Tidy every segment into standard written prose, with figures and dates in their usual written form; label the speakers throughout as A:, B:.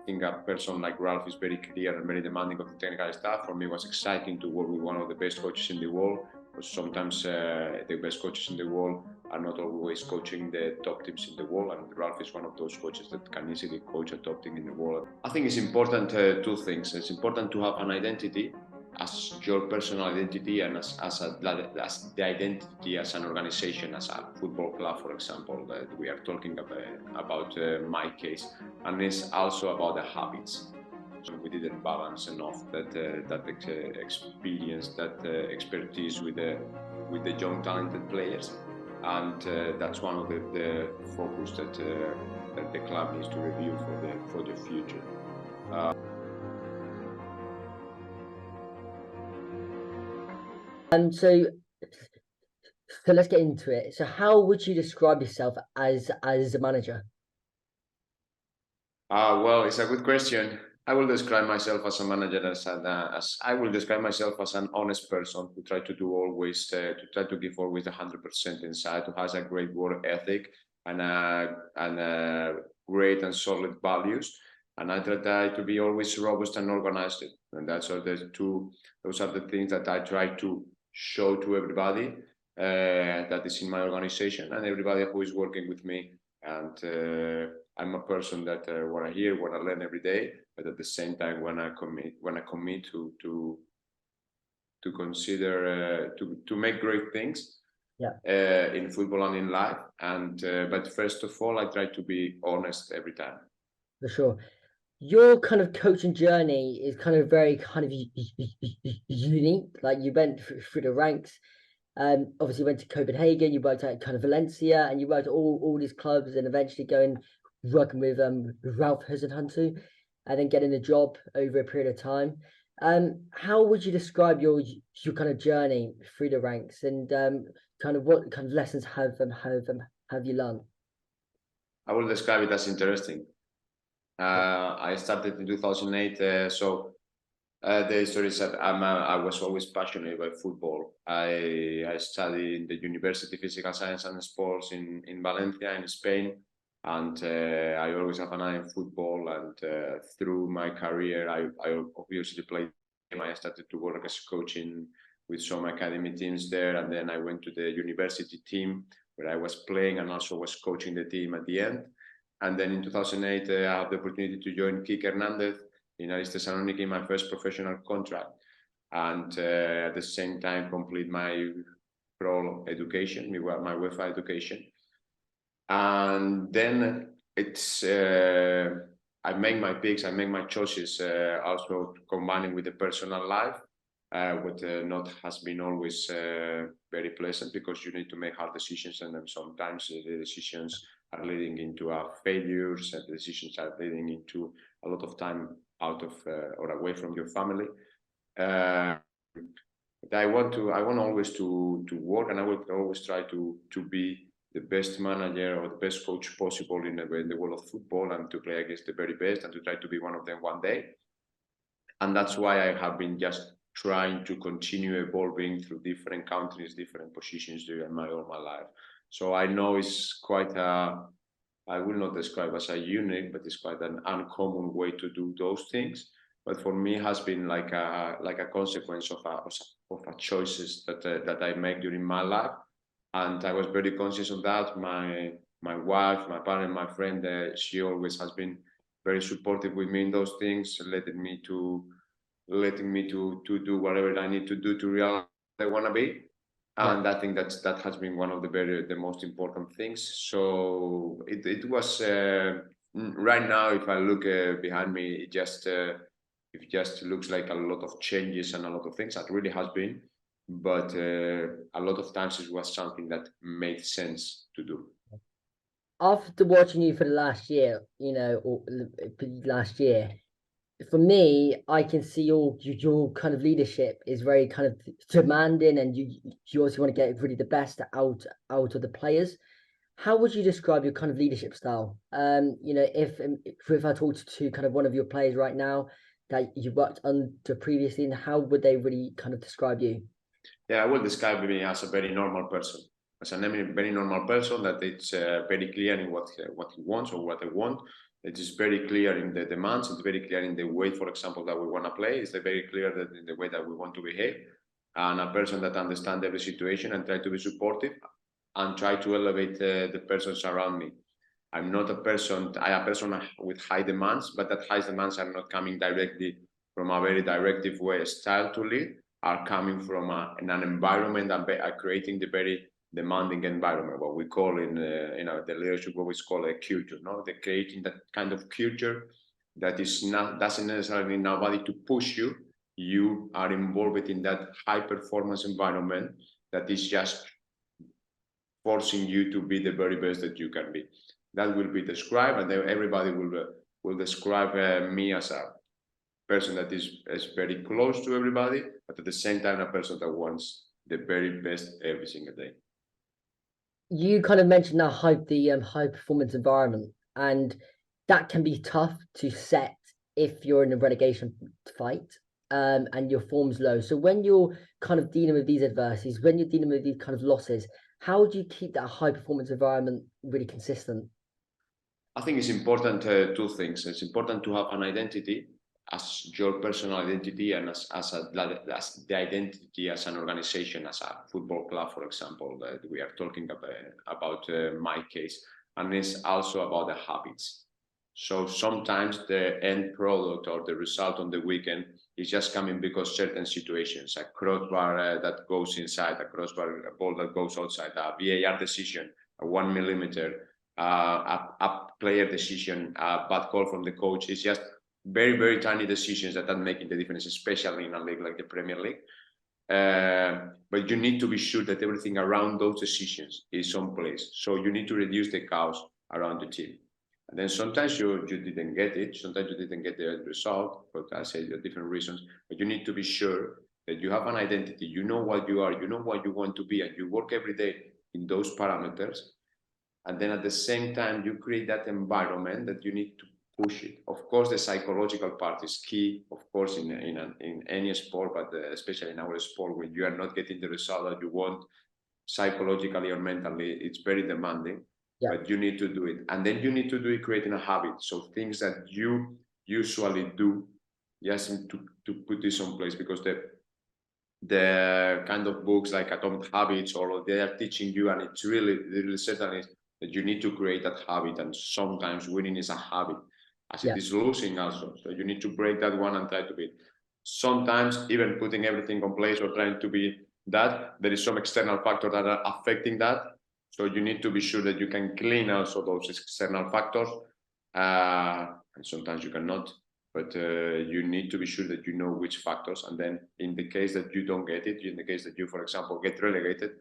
A: think a person like Ralph is very clear and very demanding of the technical staff. For me, it was exciting to work with one of the best coaches in the world. Because sometimes the best coaches in the world are not always coaching the top teams in the world, and Ralph is one of those coaches that can easily coach a top team in the world. I think it's important, two things. It's important to have an identity as your personal identity and as the identity as an organization, as a football club, for example, that we are talking about my case. And it's also about the habits. So we didn't balance enough that experience, that expertise with the young talented players, and that's one of the focus that the club needs to review for the future.
B: So let's get into it. So how would you describe yourself as a manager?
A: Well, it's a good question. I will describe myself as a manager as I will describe myself as an honest person who try to do always to try to give always 100% inside, who has a great work ethic and great and solid values. And I try to be always robust and organized. And those are the things that I try to show to everybody that is in my organization and everybody who is working with me. And I'm a person that want to hear, want to learn every day, but at the same time, when I commit to consider to make great things, in football and in life. And but first of all, I try to be honest every time.
B: For sure. Your kind of coaching journey is kind of very kind of unique. Like you went through the ranks. Obviously went to Copenhagen, you worked at kind of Valencia, and you worked at all these clubs, and eventually working with Ralph Hasenhüttl, and then getting a job over a period of time. How would you describe your kind of journey through the ranks, and kind of what kind of lessons have you learned?
A: I will describe it as interesting. I started in 2008, so the story is that I was always passionate about football. I studied in the University of Physical Science and Sports in Valencia in Spain, and I always have an eye on football. And through my career, I obviously played. I started to work as coaching with some academy teams there, and then I went to the university team where I was playing and also was coaching the team at the end. And then in 2008, I had the opportunity to join Kike Hernandez in Aris Thessaloniki, my first professional contract, and at the same time complete my pro education, my UEFA education. And then it's I make my picks, I make my choices, also combining with the personal life, what not has been always very pleasant, because you need to make hard decisions, and then sometimes the decisions are leading into failures, and the decisions are leading into a lot of time out of or away from your family. I want always to work, and I will always try to be the best manager or the best coach possible in the world of football, and to play against the very best, and to try to be one of them one day. And that's why I have been just trying to continue evolving through different countries, different positions during all my life. So I know it's quite I will not describe as a unique, but it's quite an uncommon way to do those things. But for me, it has been like a consequence of choices that I make during my life, and I was very conscious of that. My wife, my partner, my friend, she always has been very supportive with me in those things, letting me to do whatever I need to do to realize I want to be. And I think that has been one of the most important things. So it was right now, if I look behind me, it just looks like a lot of changes and a lot of things. That really has been, but a lot of times it was something that made sense to do.
B: After watching you for the last year, for me, I can see your kind of leadership is very kind of demanding, and you also want to get really the best out of the players. How would you describe your kind of leadership style? If I talked to kind of one of your players right now that you worked under previously, and how would they really kind of describe you?
A: Yeah, I would describe me as a very normal person. As a very normal person that it's very clear in what he wants or what I want. It is very clear in the demands. It's very clear in the way, for example, that we want to play. It's very clear that in the way that we want to behave. And a person that understands every situation and try to be supportive and try to elevate the persons around me. I'm not a person, I am a person with high demands, but that high demands are not coming directly from a very directive way style to lead, are coming from an environment and creating the very demanding environment, what we call in the leadership, what we call a culture, no? The creating that kind of culture that is not doesn't necessarily need nobody to push you. You are involved in that high performance environment that is just forcing you to be the very best that you can be. That will be described, and then everybody will describe me as a person that is very close to everybody, but at the same time a person that wants the very best every single day.
B: You kind of mentioned that high performance environment, and that can be tough to set if you're in a relegation fight, and your form's low. So when you're kind of dealing with these adversities, when you're dealing with these kind of losses, how do you keep that high performance environment really consistent?
A: I think it's important, two things. It's important to have an identity as your personal identity and as the identity as an organization, as a football club, for example, that we are talking about my case. And it's also about the habits. So sometimes the end product or the result on the weekend is just coming because certain situations, a crossbar that goes inside, a crossbar ball that goes outside, a VAR decision, a 1 millimeter, a player decision, a bad call from the coach. It's just very, very tiny decisions that are making the difference, especially in a league like the Premier League. But you need to be sure that everything around those decisions is on place. So you need to reduce the chaos around the team. And then sometimes you didn't get it. Sometimes you didn't get the result, but I say there are different reasons. But you need to be sure that you have an identity. You know what you are. You know what you want to be, and you work every day in those parameters. And then at the same time, you create that environment that you need to push it. Of course, the psychological part is key, of course, in any sport, but especially in our sport, when you are not getting the result that you want, psychologically or mentally, it's very demanding. Yeah. But you need to do it. And then you need to do it creating a habit. So things that you usually do, yes, to put this on place, because the kind of books like Atomic Habits, or they are teaching you, and it's really certainly that you need to create that habit. And sometimes winning is a habit, as it is losing also. So you need to break that one and try to be. Sometimes even putting everything on place or trying to be that, there is some external factors that are affecting that. So you need to be sure that you can clean also those external factors. And sometimes you cannot, but you need to be sure that you know which factors. And then in the case that you don't get it, in the case that you, for example, get relegated,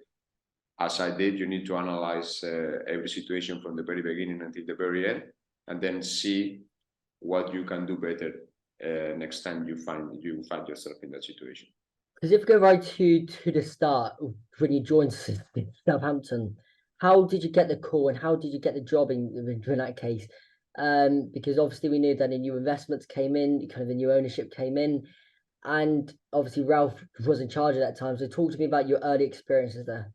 A: as I did, you need to analyze every situation from the very beginning until the very end, and then see what you can do better next time you find yourself in that situation.
B: Because if we go right to the start, when you joined Southampton, how did you get the call and how did you get the job in that case? Because obviously we knew that the new investments came in, kind of the new ownership came in, and obviously Ralph was in charge at that time. So talk to me about your early experiences there.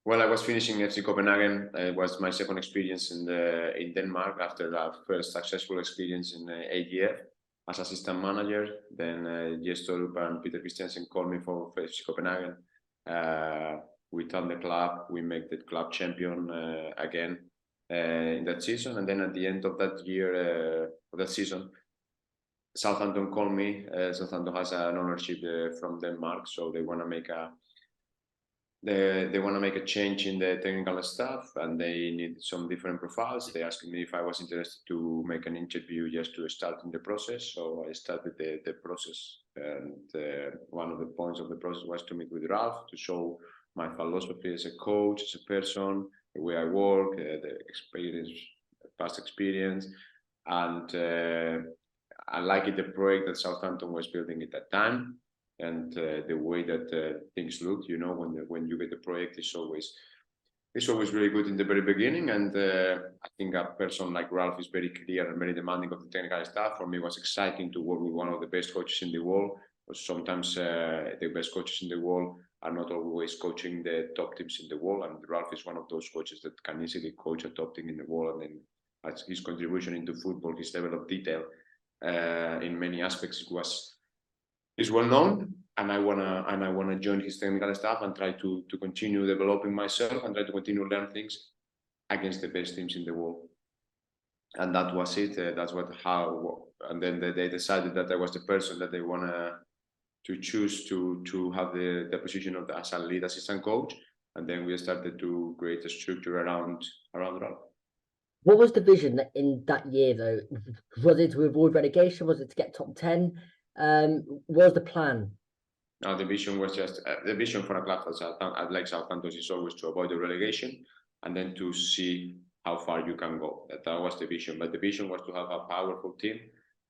A: Well, I was finishing FC Copenhagen. It was my second experience in Denmark after that first successful experience in AGF as assistant manager. Then Jes Torup and Peter Christiansen called me for FC Copenhagen. We turned the club. We made the club champion again in that season. And then at the end of that year, of that season, Southampton called me. Southampton has an ownership from Denmark, so they want to make a change in the technical staff, and they need some different profiles. They asked me if I was interested to make an interview just to start in the process. So I started the process, and one of the points of the process was to meet with Ralph to show my philosophy as a coach, as a person, the way I work, the experience, past experience, and I liked the project that Southampton was building at that time. And the way that things look, you know, when you get the project, it's always really good in the very beginning. And I think a person like Ralph is very clear and very demanding of the technical staff. For me, it was exciting to work with one of the best coaches in the world. But sometimes the best coaches in the world are not always coaching the top teams in the world. And Ralph is one of those coaches that can easily coach a top team in the world and then his contribution into football, his level of detail in many aspects is well known. And I wanna join his technical staff and try to continue developing myself and try to continue learn things against the best teams in the world. And that was it. And then they decided that I was the person that they wanna to choose to have the position of as a lead assistant coach. And then we started to create a structure around Ralph.
B: What was the vision in that year, though? Was it to avoid relegation? Was it to get top 10? What was the plan?
A: No, the vision was just the vision for a club like Southampton is always to avoid the relegation and then to see how far you can go. That was the vision. But the vision was to have a powerful team,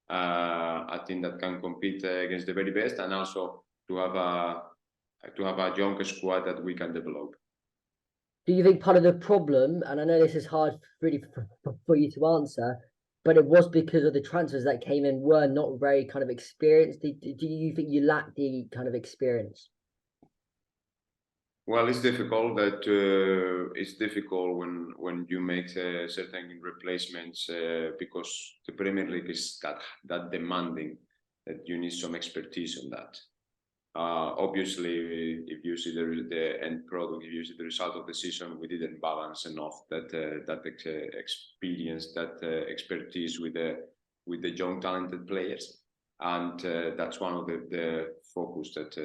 A: a team that can compete against the very best, and also to have a young squad that we can develop.
B: Do you think part of the problem, and I know this is hard really for you to answer, but it was because of the transfers that came in were not very kind of experienced? Do you think you lack the kind of experience?
A: Well, it's difficult when you make certain replacements because the Premier League is that demanding that you need some expertise on that. Obviously, if you see the end product, if you see the result of the season, we didn't balance enough that experience, that expertise with the young talented players, and that's one of the focus that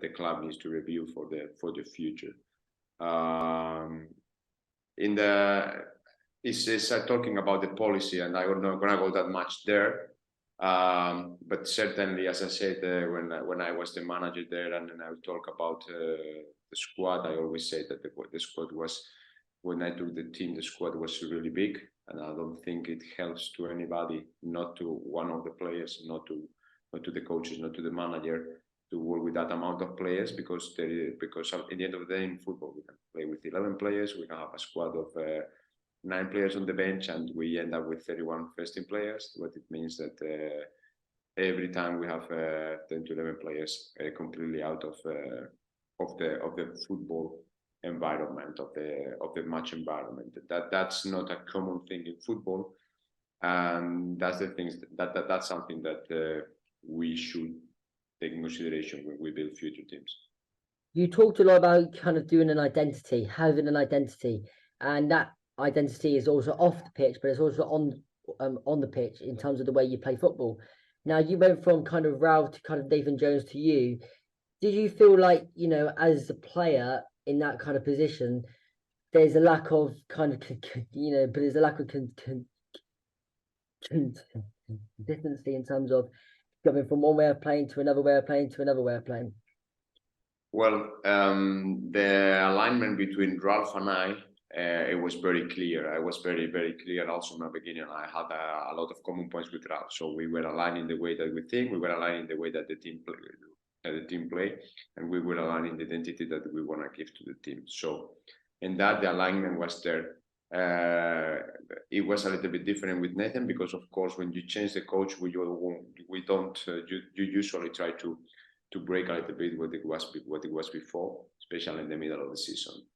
A: the club needs to review for the future. It's talking about the policy, and I'm not gonna go that much there. But certainly, as I said, when I was the manager there, and then I would talk about the squad, I always say that the squad was, when I took the team, the squad was really big, and I don't think it helps to anybody, not to one of the players, not to the coaches, not to the manager, to work with that amount of players, because at the end of the day in football, we can play with 11 players, we can have a squad of 9 players on the bench, and we end up with 31 first-team players. What it means that every time we have 10 to 11 players completely out of the football environment, of the match environment. That's not a common thing in football, and that's the things that's something that we should take in consideration when we build future teams.
B: You talked a lot about kind of doing an identity, having an identity, and that identity is also off the pitch, but it's also on the pitch in terms of the way you play football. Now, you went from kind of Ralph to kind of Nathan Jones to you. Did you feel like, as a player in that kind of position, there's a lack of kind of, but there's a lack of consistency in terms of going from one way of playing to another way of playing to another way of playing?
A: Well, the alignment between Ralph and I, it was very clear. I was very, very clear also in the beginning. I had a lot of common points with Ralph. So we were aligning the way that we think, we were aligning the way that the team play, and we were aligning the identity that we want to give to the team. So in that, the alignment was there. It was a little bit different with Nathan, because of course, when you change the coach, you usually try to break a little bit what it was before, especially in the middle of the season.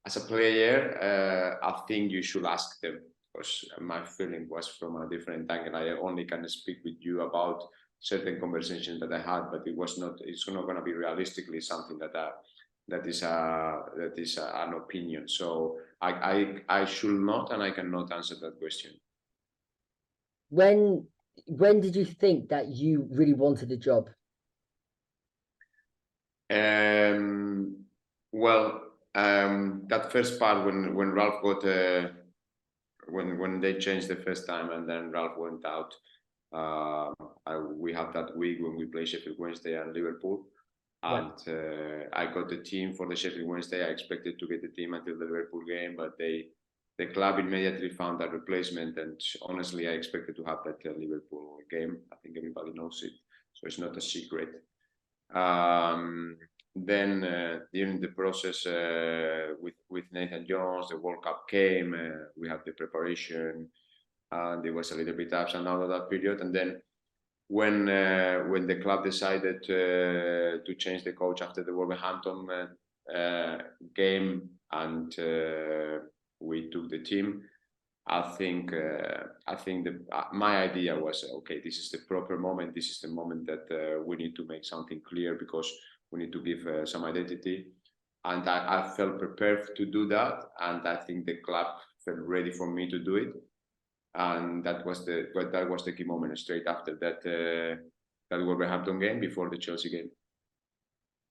A: As a player, I think you should ask them, because my feeling was from a different angle. I only can speak with you about certain conversations that I had, but it's not going to be realistically something that is an opinion. So I should not, and I cannot answer that question.
B: When did you think that you really wanted the job?
A: That first part when Ralph got when they changed the first time, and then Ralph went out. We have that week when we play Sheffield Wednesday and Liverpool, and I got the team for the Sheffield Wednesday. I expected to get the team until the Liverpool game, but the club immediately found that replacement, and honestly, I expected to have that Liverpool game. I think everybody knows it, so it's not a secret. Then during the process with Nathan Jones, the World Cup came. We had the preparation, and there was a little bit ups and downs of that period. And then when the club decided to change the coach after the Wolverhampton game, and we took the team, my idea was, okay, this is the proper moment. This is the moment that we need to make something clear, because we need to give some identity. And I felt prepared to do that, and I think the club felt ready for me to do it. And that was the key moment. Straight after that Wolverhampton game, before the Chelsea game.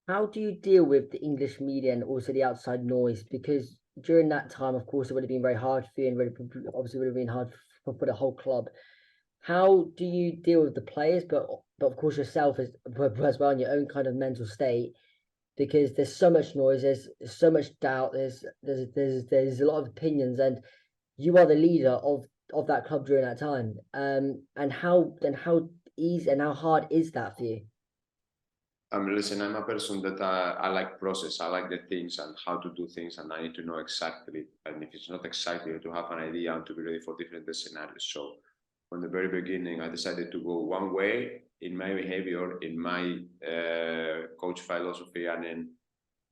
B: How do you deal with the English media and also the outside noise? Because during that time, of course, it would have been very hard for you, and obviously would have been hard for the whole club. How do you deal with the players, but of course yourself as well, in your own kind of mental state? Because there's so much noise, there's so much doubt, there's a lot of opinions, and you are the leader of that club during that time. And how easy and how hard is that for you?
A: Listen, I'm a person that I like process. I like the things and how to do things, and I need to know exactly. And if it's not exactly, to have an idea and to be ready for different scenarios. So from the very beginning, I decided to go one way in my behavior, in my coach philosophy, and in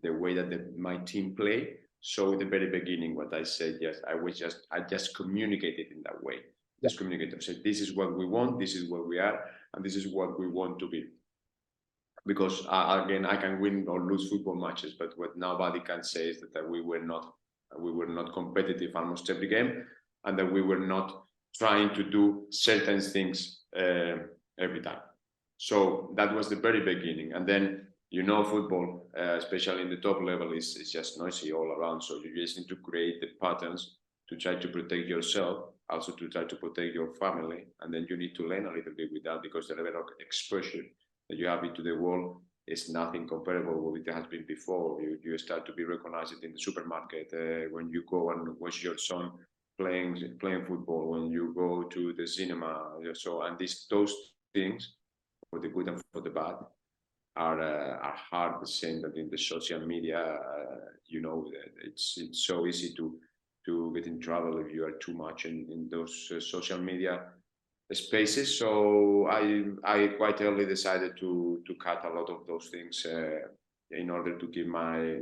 A: the way that my team play. So at the very beginning, what I said, yes, I just communicated in that way. Just communicate. I said, this is what we want, this is where we are, and this is what we want to be. Because again, I can win or lose football matches, but what nobody can say is that we were not competitive almost every game, and that we were not trying to do certain things every time. So that was the very beginning. And then, football, especially in the top level, is just noisy all around. So you just need to create the patterns to try to protect yourself, also to try to protect your family. And then you need to learn a little bit with that, because the level of exposure that you have into the world is nothing comparable with what it has been before. You start to be recognized in the supermarket when you go and watch your son playing football, when you go to the cinema. So, and those things, for the good and for the bad, are hard. The same that in the social media, it's so easy to get in trouble if you are too much in those social media spaces. So I quite early decided to cut a lot of those things in order to keep my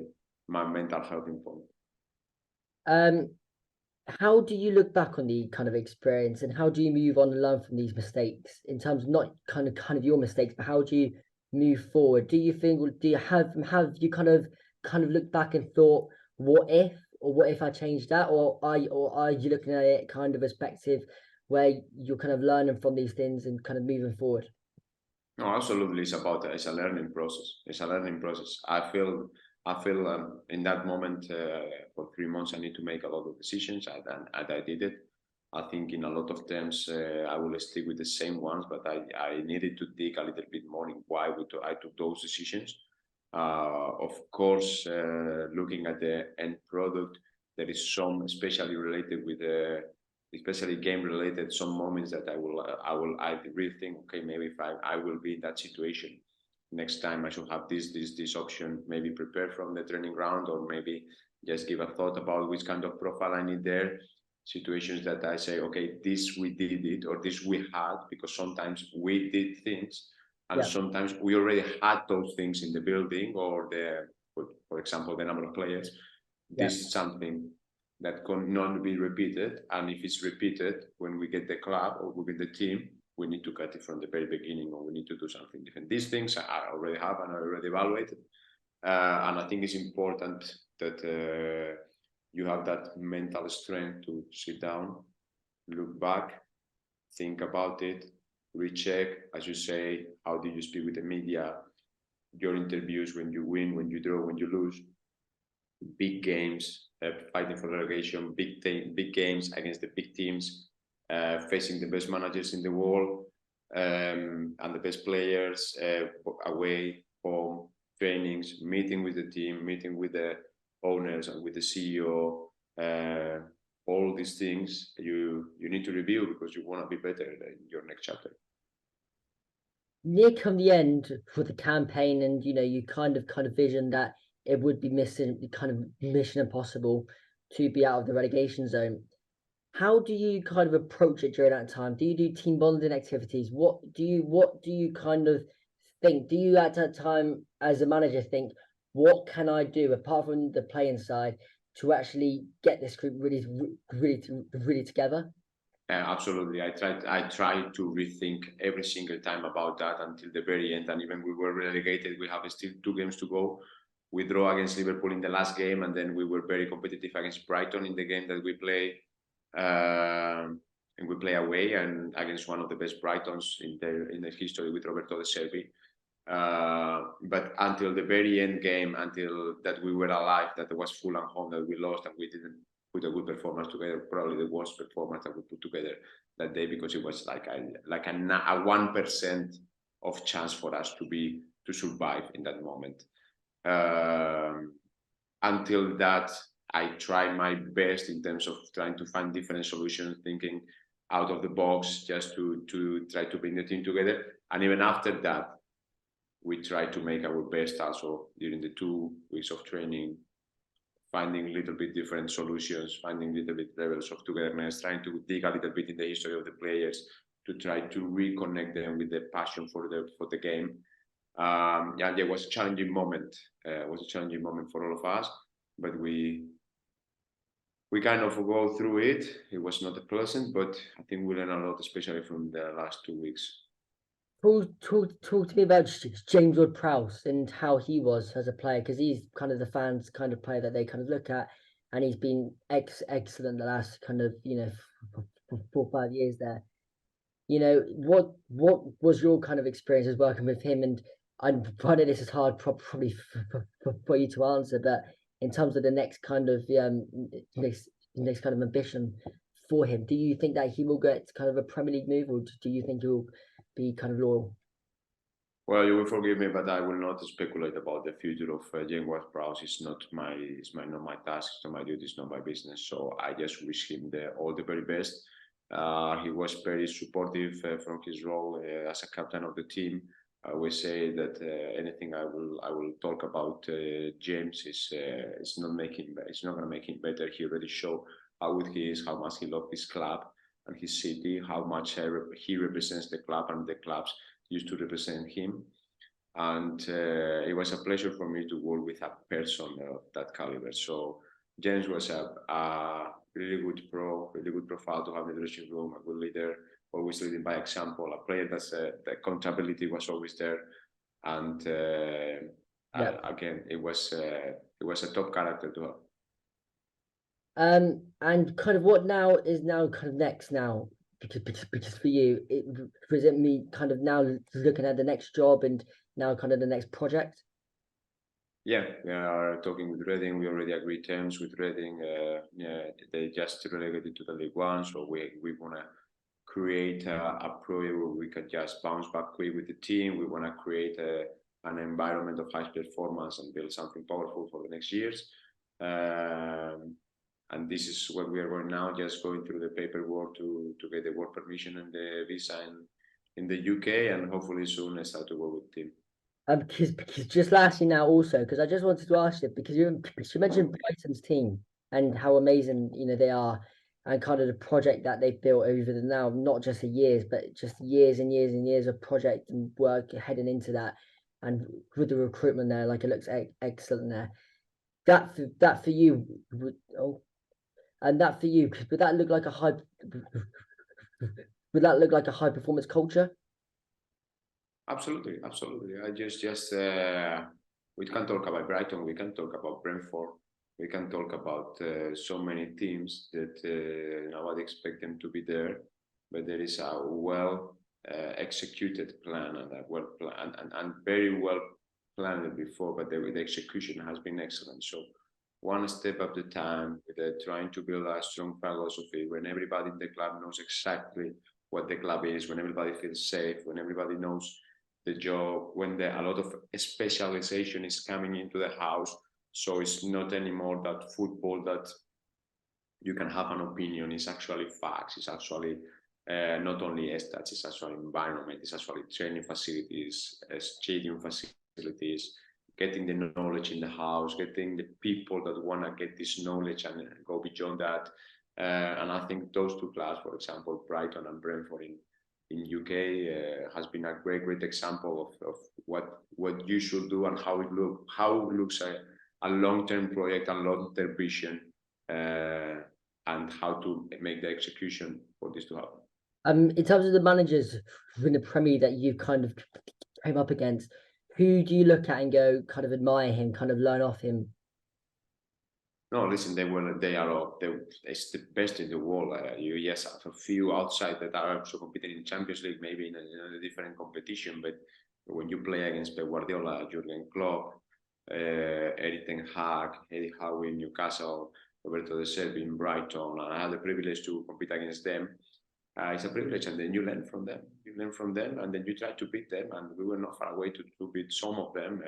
A: mental health in point.
B: How do you look back on the kind of experience, and how do you move on and learn from these mistakes, in terms of not kind of your mistakes, but how do you move forward? Do you have you kind of looked back and thought, what if I changed that, or are you looking at it kind of perspective where you're kind of learning from these things and kind of moving forward?
A: No, absolutely. It's a learning process. It's a learning process. I feel in that moment for 3 months I need to make a lot of decisions, and I did it. I think in a lot of terms I will stick with the same ones, but I needed to dig a little bit more in why I took those decisions. Of course, looking at the end product, there is some especially related with especially game related, some moments that I really think, okay, maybe if I will be in that situation next time, I should have this option, maybe prepare from the training ground, or maybe just give a thought about which kind of profile I need there. Situations that I say, okay, this we did it, or this we had, because sometimes we did things, and sometimes we already had those things in the building, or for example, the number of players. This is something that cannot be repeated, and if it's repeated when we get the club or we get the team, we need to cut it from the very beginning, or we need to do something different. These things I already have and I already evaluated, and I think it's important that you have that mental strength to sit down, look back, think about it, recheck, as you say, how do you speak with the media, your interviews, when you win, when you draw, when you lose, big games, fighting for relegation, big games against the big teams, facing the best managers in the world, and the best players, away, home, trainings, meeting with the team, meeting with the owners and with the CEO. All these things you need to review, because you want to be better in your next chapter.
B: Near come the end for the campaign, and you kind of vision that it would be mission impossible to be out of the relegation zone. How do you kind of approach it during that time? Do you do team bonding activities? What do you kind of think? Do you at that time as a manager think, what can I do apart from the playing side to actually get this group really together?
A: Absolutely. I tried to rethink every single time about that until the very end. And even we were relegated, we have still 2 games to go. We draw against Liverpool in the last game, and then we were very competitive against Brighton in the game that we play. And we play away and against one of the best Brightons in the history with Roberto De Servi. But until the very end game, until that we were alive, that it was full and home, that we lost and we didn't put a good performance together, probably the worst performance that we put together that day, because it was like a 1% of chance for us to survive in that moment. Until that, I tried my best in terms of trying to find different solutions, thinking out of the box, just to try to bring the team together. And even after that, we tried to make our best also during the 2 weeks of training, finding a little bit different solutions, finding a little bit levels of togetherness, trying to dig a little bit in the history of the players to try to reconnect them with the passion for the game. Yeah, it was a challenging moment. It was a challenging moment for all of us, but we kind of go through it. It was not pleasant, but I think we learned a lot, especially from the last 2 weeks.
B: Talk to me about James Ward-Prowse and how he was as a player, because he's kind of the fans kind of player that they kind of look at, and he's been excellent the last kind of 4 or 5 years there. What was your kind of experiences working with him? And I'm finding this is hard probably for you to answer, but in terms of the next kind of next kind of ambition for him, do you think that he will get kind of a Premier League move, or do you think he'll be kind of loyal?
A: Well, you will forgive me, but I will not speculate about the future of James Ward-Prowse. It's not my task, it's not my duty, it's not my business. So I just wish him all the very best. He was very supportive from his role as a captain of the team. I always say that anything I will talk about James is not going to make him better. He already showed how good he is, how much he loves his club and his city, how much he represents the club, and the clubs used to represent him. And it was a pleasure for me to work with a person of that caliber. So James was a really good really good profile to have in the dressing room, a good leader, always leading by example, a player that's the accountability was always there. And again, it was a top character to have.
B: And kind of what now is now kind of next now, because for you, it present me kind of now looking at the next job and now kind of the next project.
A: Yeah, we are talking with Reading. We already agreed terms with Reading. Yeah, they just relegated to the League One, so we want to create a project where we can just bounce back quick with the team. We want to create an environment of high performance and build something powerful for the next years. And this is what we are going now, just going through the paperwork to get the work permission and the visa in the UK, and hopefully soon I start to work with the team.
B: Because just lastly now also, because I just wanted to ask you, because you mentioned Brighton's team and how amazing they are, and kind of the project that they've built over the now not just the years, but just years and years and years of project and work heading into that, and with the recruitment there, like it looks excellent there. That for you, and that for you, would that look like a high? Would that look like a high performance culture?
A: Absolutely. I just we can talk about Brighton, we can talk about Brentford, we can talk about so many teams that nobody expect them to be there, but there is a well executed plan and a well planned and very well planned before, but the execution has been excellent. So one step at a time, with trying to build a strong philosophy when everybody in the club knows exactly what the club is, when everybody feels safe, when everybody knows the job, when a lot of specialization is coming into the house. So it's not anymore that football that you can have an opinion. It's actually facts. It's actually not only stats, it's actually environment, it's actually training facilities, stadium facilities, getting the knowledge in the house, getting the people that want to get this knowledge and go beyond that. And I think those two clubs, for example, Brighton and Brentford in UK, has been a great example of what you should do and how it looks a a long-term project, a long-term vision, and how to make the execution for this to happen.
B: In terms of the managers in the Premier that you've kind of came up against, who do you look at and go kind of admire him, kind of learn off him?
A: No, listen, it's the best in the world. You yes have a few outside that are also competing in Champions League, maybe in a different competition, but when you play against Pep Guardiola, Jurgen Klopp, Erik ten Hag, Eddie Howe in Newcastle, Roberto De Zerbi in Brighton, and I had the privilege to compete against them. It's a privilege, and then you learn from them. You learn from them, and then you try to beat them. And we were not far away to beat some of them.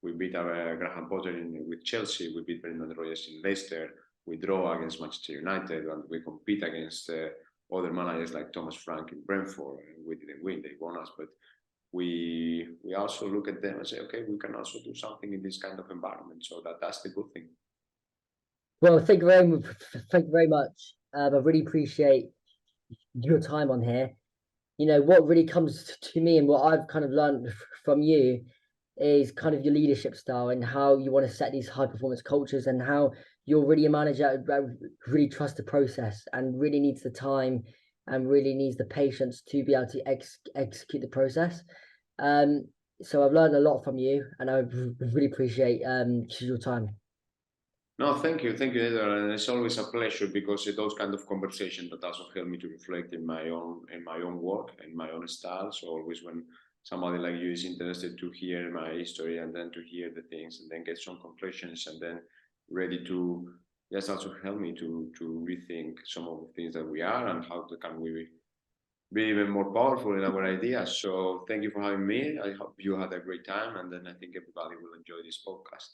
A: We beat Graham Potter with Chelsea. We beat Brendan Rodgers in Leicester. We draw against Manchester United, and we compete against other managers like Thomas Frank in Brentford. We didn't win; they won us. But we also look at them and say, okay, we can also do something in this kind of environment. So that's the good thing.
B: Well, thank you very much. I really appreciate your time on here. You know, what really comes to me and what I've kind of learned from you is kind of your leadership style and how you want to set these high performance cultures, and how you're really a manager that really trusts the process and really needs the time and really needs the patience to be able to execute the process. So I've learned a lot from you, and I really appreciate your time.
A: No, thank you, Edward, and it's always a pleasure, because those kind of conversations that also help me to reflect in my own work and my own style. So always when somebody like you is interested to hear my history and then to hear the things and then get some conclusions and then ready to just also help me to rethink some of the things that we are and how can we be even more powerful in our ideas. So thank you for having me. I hope you had a great time, and then I think everybody will enjoy this podcast.